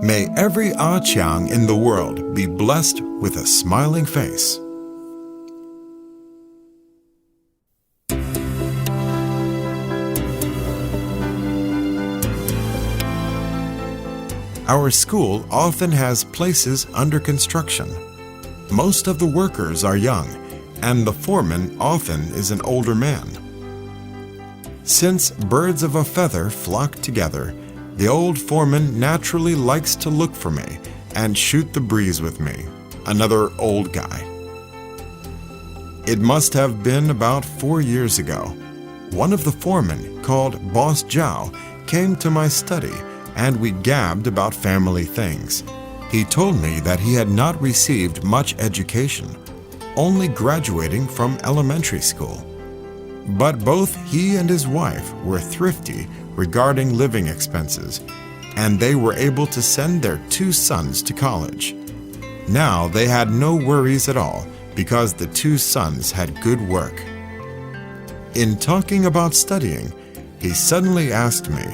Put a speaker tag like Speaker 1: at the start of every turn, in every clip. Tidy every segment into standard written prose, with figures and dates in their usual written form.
Speaker 1: May every Ah Chiang in the world be blessed with a smiling face. Our school often has places under construction. Most of the workers are young, and the foreman often is an older man. Since birds of a feather flock together, the old foreman naturally likes to look for me and shoot the breeze with me, another old guy. It must have been about 4 years ago. One of the foremen, called Boss Zhao, came to my study and we gabbed about family things. He told me that he had not received much education, only graduating from elementary school. But both he and his wife were thrifty regarding living expenses, and they were able to send their 2 sons to college. Now they had no worries at all because the 2 sons had good work. In talking about studying, he suddenly asked me,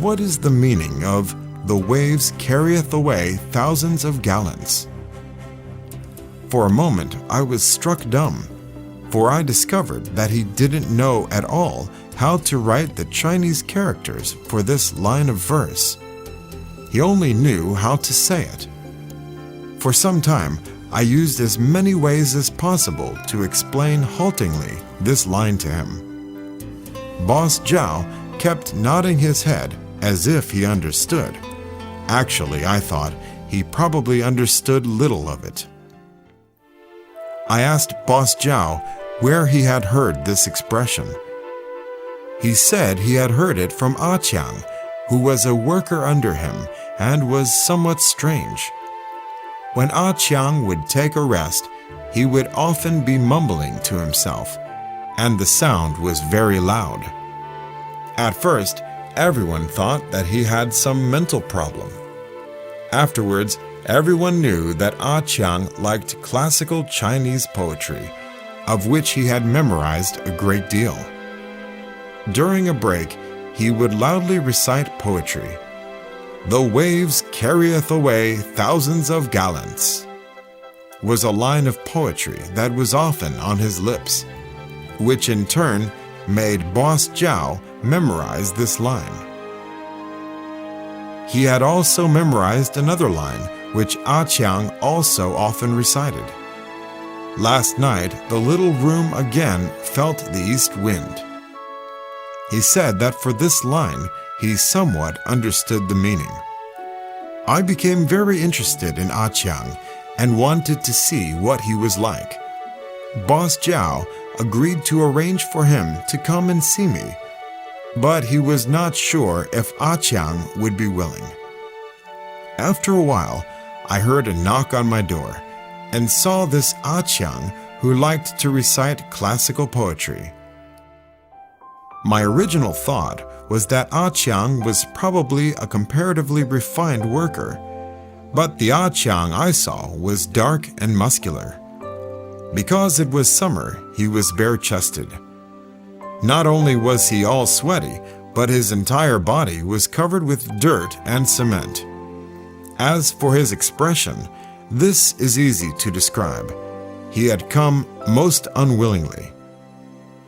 Speaker 1: "What is the meaning of 'the waves carrieth away thousands of gallons'?" For a moment I was struck dumb, for I discovered that he didn't know at all how to write the Chinese characters for this line of verse. He only knew how to say it. For some time, I used as many ways as possible to explain haltingly this line to him. Boss Zhao kept nodding his head as if he understood. Actually, I thought he probably understood little of it. I asked Boss Zhao where he had heard this expression. He said he had heard it from Ah Chiang, who was a worker under him and was somewhat strange. When Ah Chiang would take a rest, he would often be mumbling to himself, and the sound was very loud. At first, everyone thought that he had some mental problem. Afterwards, everyone knew that Ah Chiang liked classical Chinese poetry, of which he had memorized a great deal. During a break, he would loudly recite poetry. "The waves carrieth away thousands of gallons" was a line of poetry that was often on his lips, which in turn made Boss Zhao memorize this line. He had also memorized another line, which Ah Chiang also often recited. Last night, the little room again felt the east wind. He said that for this line, he somewhat understood the meaning. I became very interested in Ah Chiang and wanted to see what he was like. Boss Zhao agreed to arrange for him to come and see me, but he was not sure if Ah Chiang would be willing. After a while, I heard a knock on my door and saw this Ah Chiang who liked to recite classical poetry. My original thought was that Ah Chiang was probably a comparatively refined worker, but the Ah Chiang I saw was dark and muscular. Because it was summer, he was bare-chested. Not only was he all sweaty, but his entire body was covered with dirt and cement. As for his expression, this is easy to describe. He had come most unwillingly.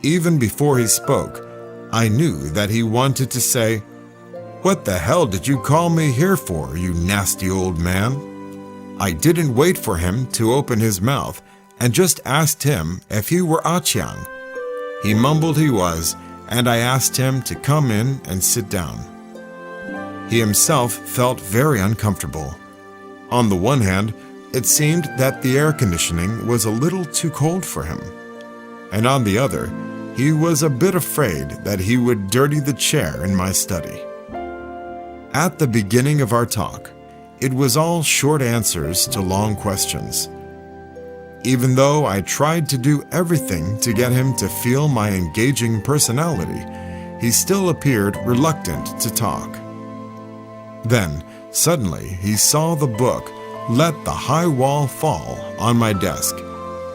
Speaker 1: Even before he spoke, I knew that he wanted to say, "What the hell did you call me here for, you nasty old man?" I didn't wait for him to open his mouth and just asked him if he were Ah Chiang. He mumbled he was, and I asked him to come in and sit down. He himself felt very uncomfortable. On the one hand, it seemed that the air conditioning was a little too cold for him, and on the other, he was a bit afraid that he would dirty the chair in my study. At the beginning of our talk, it was all short answers to long questions. Even though I tried to do everything to get him to feel my engaging personality, he still appeared reluctant to talk. Then, suddenly, he saw the book "Let the High Wall Fall" on my desk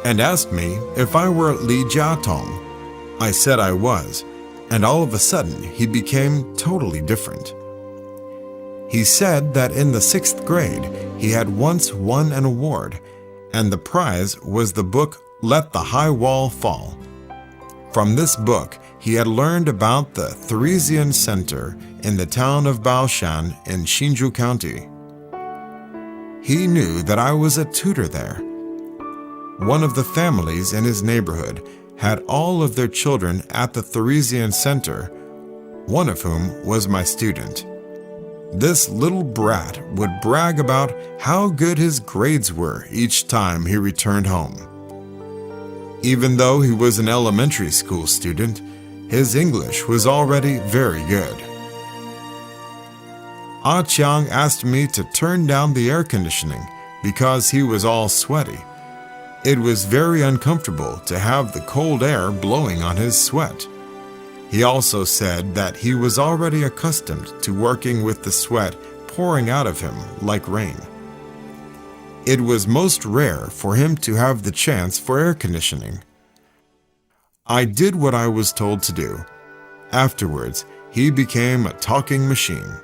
Speaker 1: and asked me if I were Li Jiatong. I said I was, and all of a sudden he became totally different. He said that in the 6th grade he had once won an award, and the prize was the book Let the High Wall Fall. From this book, he had learned about the Theresian Center in the town of Baoshan in Hsinchu County. He knew that I was a tutor there. One of the families in his neighborhood had all of their children at the Theresian Center, one of whom was my student. This little brat would brag about how good his grades were each time he returned home. Even though he was an elementary school student, his English was already very good. Ah Chiang asked me to turn down the air conditioning because he was all sweaty. It was very uncomfortable to have the cold air blowing on his sweat. He also said that he was already accustomed to working with the sweat pouring out of him like rain. It was most rare for him to have the chance for air conditioning. I did what I was told to do. Afterwards, he became a talking machine.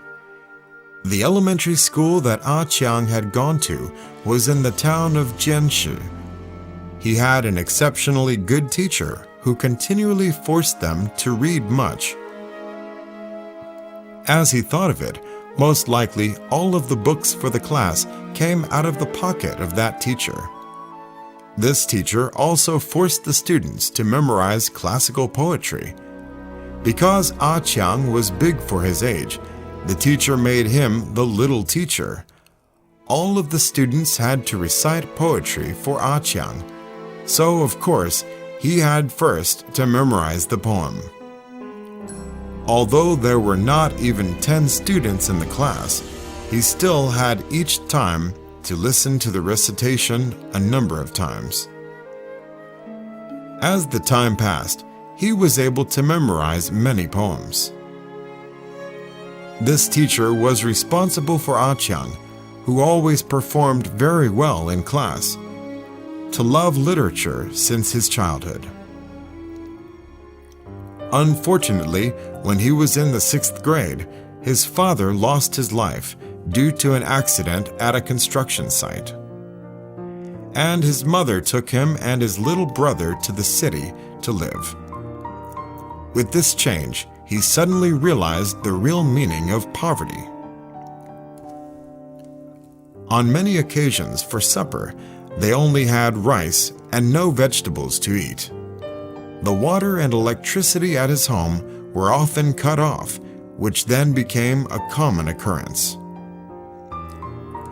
Speaker 1: The elementary school that Ah Chiang had gone to was in the town of Jianshi. He had an exceptionally good teacher who continually forced them to read much. As he thought of it, most likely all of the books for the class came out of the pocket of that teacher. This teacher also forced the students to memorize classical poetry. Because Ah Chiang was big for his age, the teacher made him the little teacher. All of the students had to recite poetry for Ah Chiang, so of course he had first to memorize the poem. Although there were not even 10 students in the class, he still had each time to listen to the recitation a number of times. As the time passed, he was able to memorize many poems. This teacher was responsible for Ah Chiang, who always performed very well in class, to love literature since his childhood. Unfortunately, when he was in the 6th grade, his father lost his life due to an accident at a construction site. And his mother took him and his little brother to the city to live. With this change, he suddenly realized the real meaning of poverty. On many occasions for supper, they only had rice and no vegetables to eat. The water and electricity at his home were often cut off, which then became a common occurrence.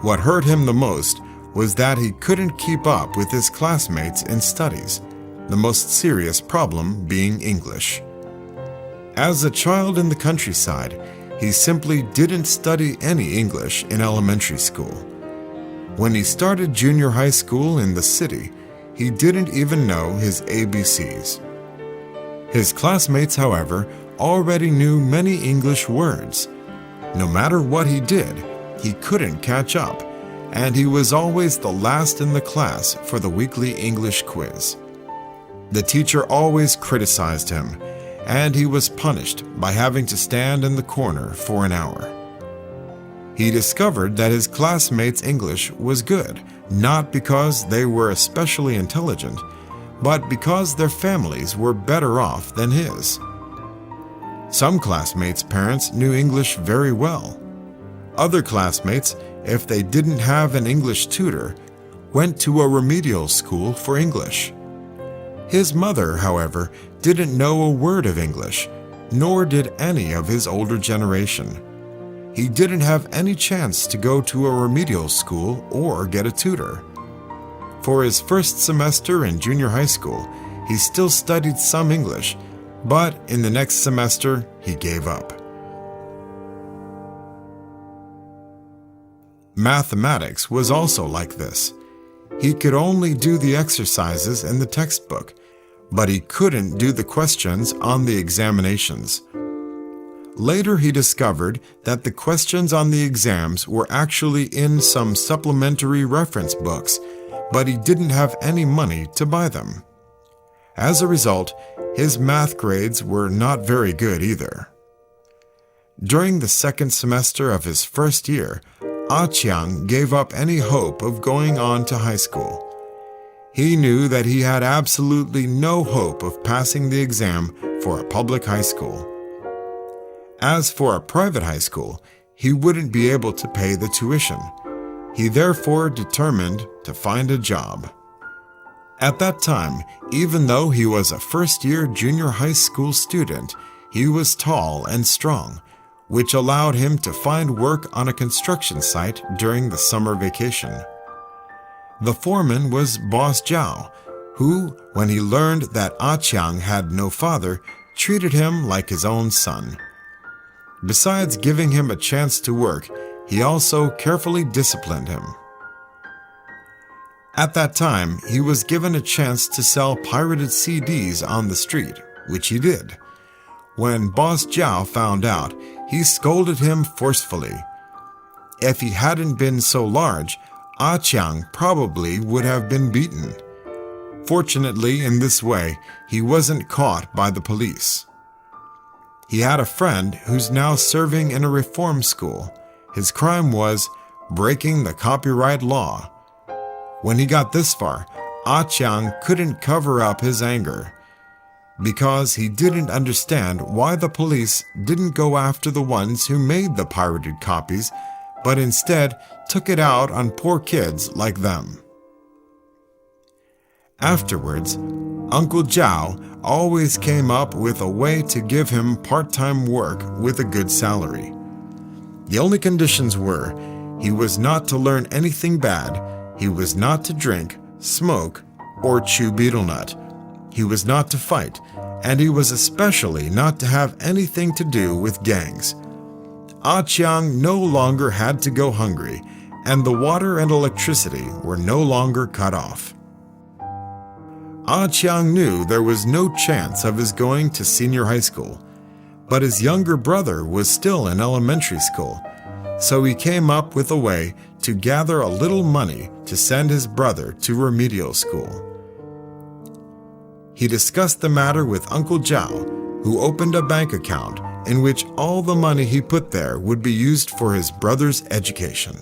Speaker 1: What hurt him the most was that he couldn't keep up with his classmates in studies, the most serious problem being English. As a child in the countryside, he simply didn't study any English in elementary school. When he started junior high school in the city, he didn't even know his ABCs. His classmates, however, already knew many English words. No matter what he did, he couldn't catch up, and he was always the last in the class for the weekly English quiz. The teacher always criticized him, and he was punished by having to stand in the corner for an hour. He discovered that his classmates' English was good, not because they were especially intelligent, but because their families were better off than his. Some classmates' parents knew English very well. Other classmates, if they didn't have an English tutor, went to a remedial school for English. His mother, however, didn't know a word of English, nor did any of his older generation. He didn't have any chance to go to a remedial school or get a tutor. For his first semester in junior high school, he still studied some English, but in the next semester, he gave up. Mathematics was also like this. He could only do the exercises in the textbook, but he couldn't do the questions on the examinations. Later, he discovered that the questions on the exams were actually in some supplementary reference books, but he didn't have any money to buy them. As a result, his math grades were not very good either. During the second semester of his first year, Ah Chiang gave up any hope of going on to high school. He knew that he had absolutely no hope of passing the exam for a public high school. As for a private high school, he wouldn't be able to pay the tuition. He therefore determined to find a job. At that time, even though he was a first-year junior high school student, he was tall and strong, which allowed him to find work on a construction site during the summer vacation. The foreman was Boss Zhao, who, when he learned that Ah Chiang had no father, treated him like his own son. Besides giving him a chance to work, he also carefully disciplined him. At that time, he was given a chance to sell pirated CDs on the street, which he did. When Boss Zhao found out, he scolded him forcefully. If he hadn't been so large, Ah Chiang probably would have been beaten. Fortunately, in this way, he wasn't caught by the police. He had a friend who's now serving in a reform school. His crime was breaking the copyright law. When he got this far, Ah Chiang couldn't cover up his anger, because he didn't understand why the police didn't go after the ones who made the pirated copies, but instead took it out on poor kids like them. Afterwards, Uncle Zhao always came up with a way to give him part-time work with a good salary. The only conditions were, he was not to learn anything bad, he was not to drink, smoke, or chew betel nut, he was not to fight, and he was especially not to have anything to do with gangs. Ah Chiang no longer had to go hungry, and the water and electricity were no longer cut off. Ah Chiang knew there was no chance of his going to senior high school, but his younger brother was still in elementary school, so he came up with a way to gather a little money to send his brother to remedial school. He discussed the matter with Uncle Zhao, who opened a bank account in which all the money he put there would be used for his brother's education.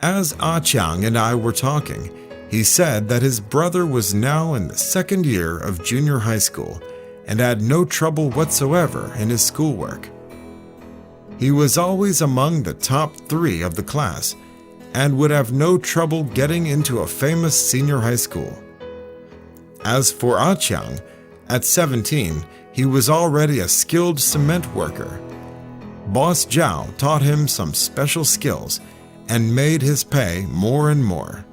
Speaker 1: As Ah Chiang and I were talking, he said that his brother was now in the second year of junior high school and had no trouble whatsoever in his schoolwork. He was always among the top 3 of the class and would have no trouble getting into a famous senior high school. As for Ah Chiang, at 17, he was already a skilled cement worker. Boss Zhao taught him some special skills and made his pay more and more.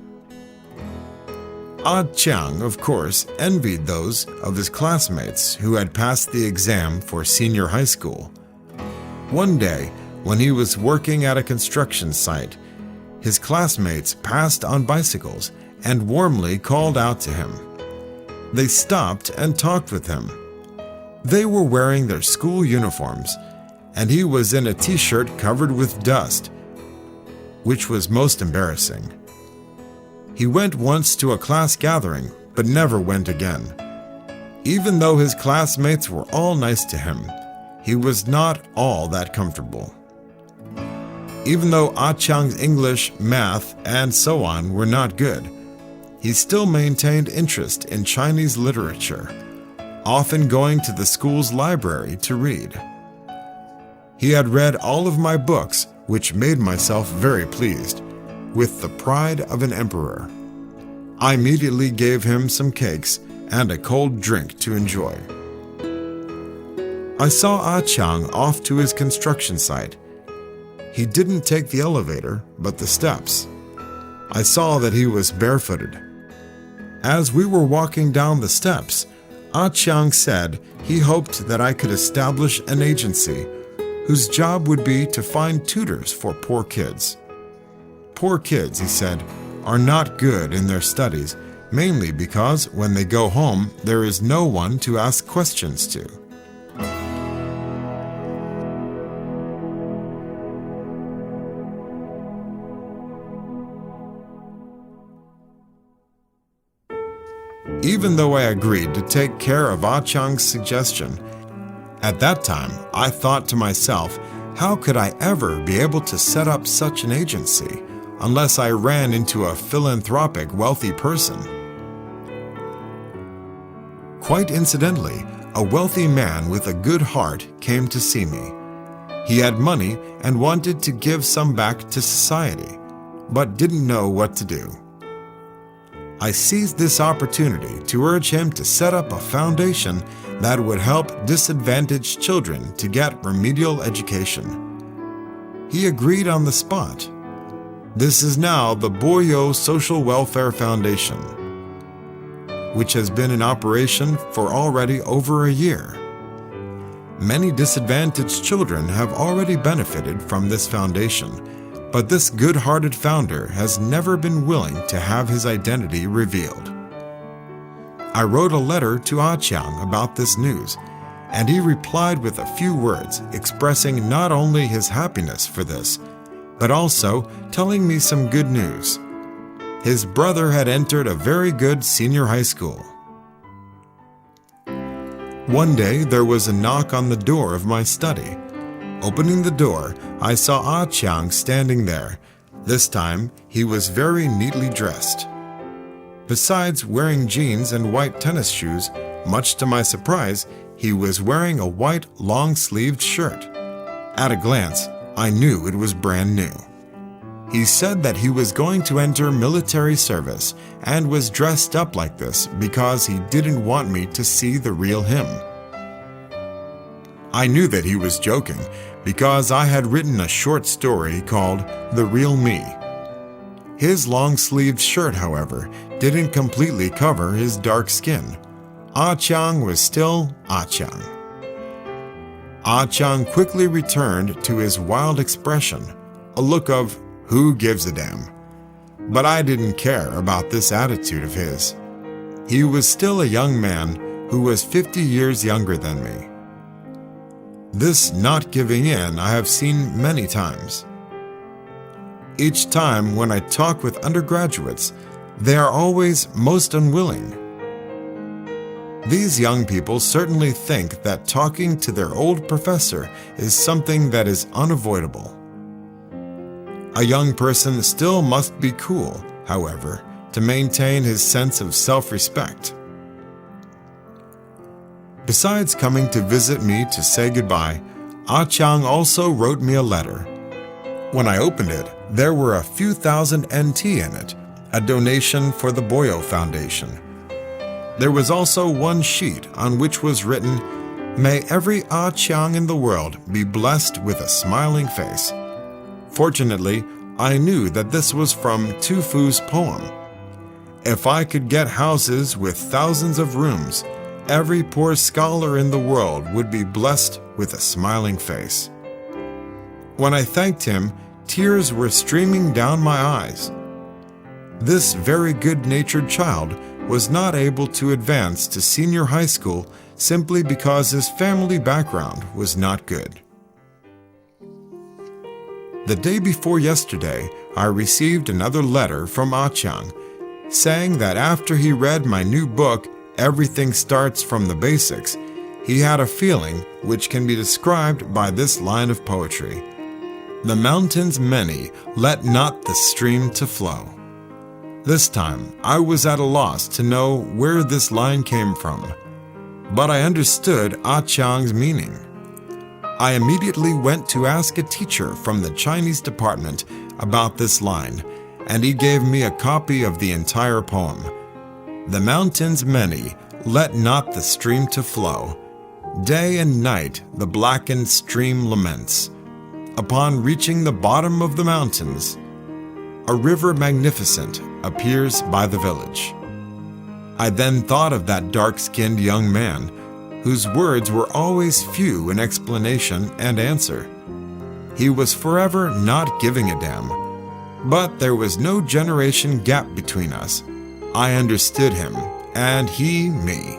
Speaker 1: Ah Chiang, of course, envied those of his classmates who had passed the exam for senior high school. One day, when he was working at a construction site, his classmates passed on bicycles and warmly called out to him. They stopped and talked with him. They were wearing their school uniforms, and he was in a t-shirt covered with dust, which was most embarrassing. He went once to a class gathering, but never went again. Even though his classmates were all nice to him, he was not all that comfortable. Even though Ah Chiang's English, math, and so on were not good, he still maintained interest in Chinese literature, often going to the school's library to read. He had read all of my books, which made myself very pleased, with the pride of an emperor. I immediately gave him some cakes and a cold drink to enjoy. I saw Ah Chiang off to his construction site. He didn't take the elevator, but the steps. I saw that he was barefooted. As we were walking down the steps, Ah Chiang said he hoped that I could establish an agency whose job would be to find tutors for poor kids. Poor kids, he said, are not good in their studies, mainly because when they go home, there is no one to ask questions to. Even though I agreed to take care of Ah Chiang's suggestion, At that time, I thought to myself, how could I ever be able to set up such an agency unless I ran into a philanthropic, wealthy person? Quite incidentally, a wealthy man with a good heart came to see me. He had money and wanted to give some back to society, but didn't know what to do. I seized this opportunity to urge him to set up a foundation that would help disadvantaged children to get remedial education. He agreed on the spot. This is now the Boyo Social Welfare Foundation, which has been in operation for already over a year. Many disadvantaged children have already benefited from this foundation, but this good-hearted founder has never been willing to have his identity revealed. I wrote a letter to Ah Chiang about this news, and he replied with a few words expressing not only his happiness for this, but also telling me some good news. His brother had entered a very good senior high school. One day there was a knock on the door of my study. Opening the door, I saw Ah Chiang standing there. This time, he was very neatly dressed. Besides wearing jeans and white tennis shoes, much to my surprise, he was wearing a white long-sleeved shirt. At a glance, I knew it was brand new. He said that he was going to enter military service and was dressed up like this because he didn't want me to see the real him. I knew that he was joking because I had written a short story called The Real Me. His long-sleeved shirt, however, didn't completely cover his dark skin. Ah Chiang was still Ah Chiang. Ah Chiang quickly returned to his wild expression, a look of, "Who gives a damn?" But I didn't care about this attitude of his. He was still a young man who was 50 years younger than me. This not giving in I have seen many times. Each time when I talk with undergraduates, they are always most unwilling. These young people certainly think that talking to their old professor is something that is unavoidable. A young person still must be cool, however, to maintain his sense of self-respect. Besides coming to visit me to say goodbye, Ah Chiang also wrote me a letter. When I opened it, there were a few thousand NT in it, a donation for the Boyo Foundation. There was also one sheet on which was written, "May every Ah Chiang in the world be blessed with a smiling face." Fortunately, I knew that this was from Tu Fu's poem. If I could get houses with thousands of rooms, every poor scholar in the world would be blessed with a smiling face. When I thanked him, tears were streaming down my eyes. This very good-natured child was not able to advance to senior high school simply because his family background was not good. The day before yesterday, I received another letter from Ah Chiang, saying that after he read my new book, Everything Starts from the Basics, he had a feeling which can be described by this line of poetry: "The mountains many, let not the stream to flow." This time, I was at a loss to know where this line came from, but I understood Ah Chiang's meaning. I immediately went to ask a teacher from the Chinese department about this line, and he gave me a copy of the entire poem. "The mountains many, let not the stream to flow. Day and night the blackened stream laments. Upon reaching the bottom of the mountains, a river magnificent appears by the village." I then thought of that dark-skinned young man, whose words were always few in explanation and answer. He was forever not giving a damn, but there was no generation gap between us. I understood him, and he me.